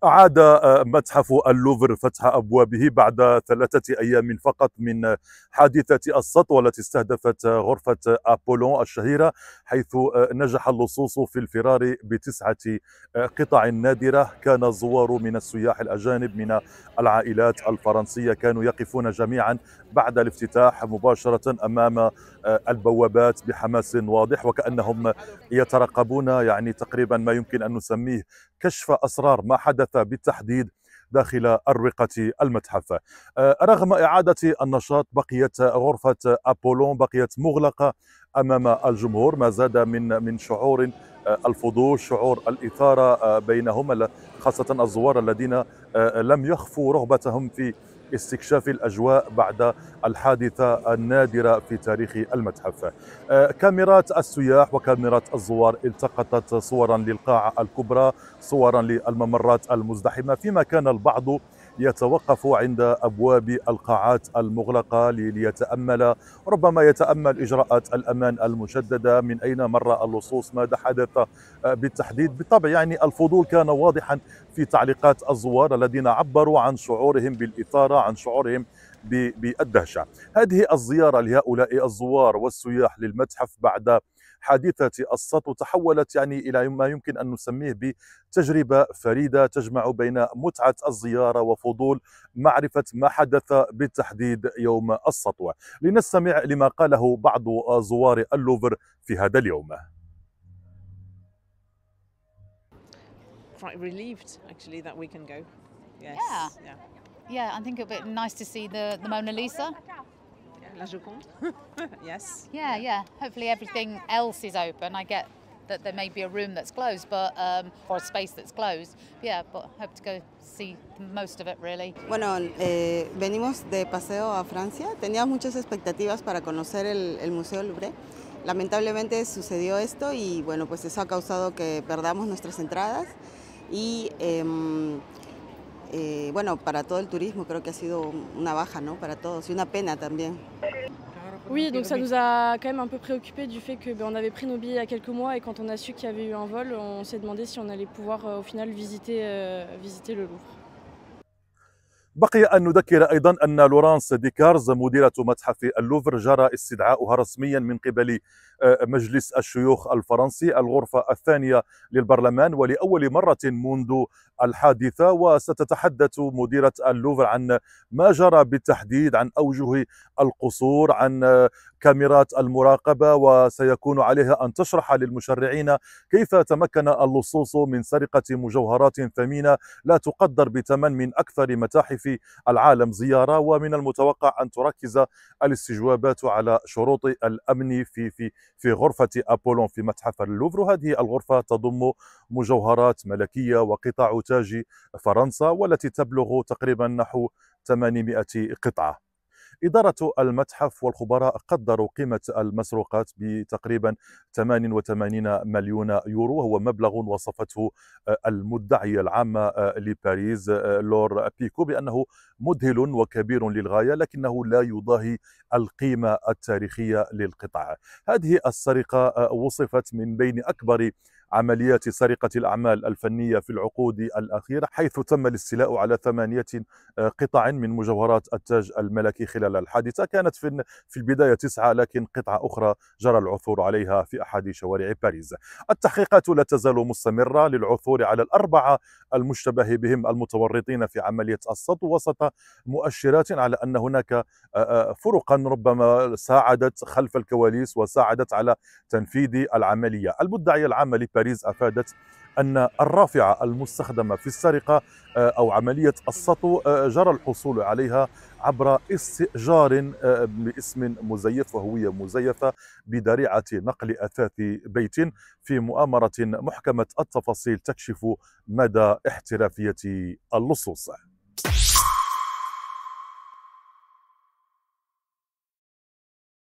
أعاد متحف اللوفر فتح أبوابه بعد 3 أيام فقط من حادثة السطو التي استهدفت غرفة أبولون الشهيرة، حيث نجح اللصوص في الفرار ب9 قطع نادرة. كان الزوار من السياح الأجانب من العائلات الفرنسية كانوا يقفون جميعا بعد الافتتاح مباشرة أمام البوابات بحماس واضح، وكأنهم يترقبون يعني تقريبا ما يمكن أن نسميه كشف أسرار ما حدث بالتحديد داخل أروقة المتحف. رغم إعادة النشاط بقيت غرفة أبولون بقيت مغلقة أمام الجمهور. ما زاد من شعور الفضول، شعور الإثارة بينهم، خاصة الزوار الذين لم يخفوا رغبتهم في استكشاف الأجواء بعد الحادثة النادرة في تاريخ المتحف. كاميرات السياح وكاميرات الزوار التقطت صورا للقاعة الكبرى، صورا للممرات المزدحمة، فيما كان البعض يتوقف عند أبواب القاعات المغلقة ليتأمل، ربما يتأمل إجراءات الأمان المشددة، من أين مر اللصوص، ماذا حدث بالتحديد. بالطبع يعني الفضول كان واضحا في تعليقات الزوار الذين عبروا عن شعورهم بالإثارة، عن شعورهم بالدهشة. هذه الزيارة لهؤلاء الزوار والسياح للمتحف بعد حادثة السطو تحولت يعني إلى ما يمكن أن نسميه بتجربة فريدة تجمع بين متعة الزيارة وفضول معرفة ما حدث بالتحديد يوم السطو. لنستمع لما قاله بعض زوار اللوفر في هذا اليوم. Quite relieved actually that we can go. Yes. Yeah. Yeah. Yeah, I think it'll be nice to see the Mona Lisa. Yeah. La Joconde. Yes. Yeah. Hopefully everything else is open. I get that there may be a room that's closed, but or a space that's closed. But hope to go see most of it really. Bueno, venimos de paseo a Francia. Teníamos muchas expectativas para conocer el Museo Louvre. Lamentablemente sucedió esto y bueno, pues eso ha causado que perdamos nuestras entradas y bueno, para todo el turismo creo que ha sido una baja, ¿no? Para todos y una pena también. Oui, donc ça nous a quand même un peu préoccupé du fait que on avait pris nos billets il y a quelques mois et quand on a su qu'il y avait eu un vol, on s'est demandé si on allait pouvoir au final visiter le Louvre. بقي أن نذكر أيضا أن لورانس ديكارز مديرة متحف اللوفر جرى استدعاؤها رسميا من قبل مجلس الشيوخ الفرنسي، الغرفة الثانية للبرلمان، ولأول مرة منذ الحادثة. وستتحدث مديرة اللوفر عن ما جرى بالتحديد، عن أوجه القصور، عن كاميرات المراقبة، وسيكون عليها أن تشرح للمشرعين كيف تمكن اللصوص من سرقة مجوهرات ثمينة لا تقدر بثمن من أكثر متاحف العالم زيارة. ومن المتوقع أن تركز الاستجوابات على شروط الأمن في غرفة أبولون في متحف اللوفر. هذه الغرفة تضم مجوهرات ملكية وقطع تاج فرنسا والتي تبلغ تقريبا نحو 800 قطعة. إدارة المتحف والخبراء قدروا قيمة المسروقات بتقريبا 88 مليون يورو، وهو مبلغ وصفته المدعية العامة لباريس لور بيكو بأنه مذهل وكبير للغاية، لكنه لا يضاهي القيمة التاريخية للقطع. هذه السرقة وصفت من بين أكبر عمليات سرقة الأعمال الفنية في العقود الأخيرة، حيث تم الاستيلاء على 8 قطع من مجوهرات التاج الملكي خلال الحادثة. كانت في البداية 9، لكن قطعة أخرى جرى العثور عليها في أحد شوارع باريس. التحقيقات لا تزال مستمرة للعثور على ال4 المشتبه بهم المتورطين في عملية السطو، وسط مؤشرات على أن هناك فرقا ربما ساعدت خلف الكواليس وساعدت على تنفيذ العملية. المدعية العامة لباريس أفادت أن الرافعة المستخدمة في السرقة أو عملية السطو جرى الحصول عليها عبر استئجار باسم مزيف وهوية مزيفة بذريعة نقل أثاث بيت، في مؤامرة محكمة التفاصيل تكشف مدى احترافية اللصوص.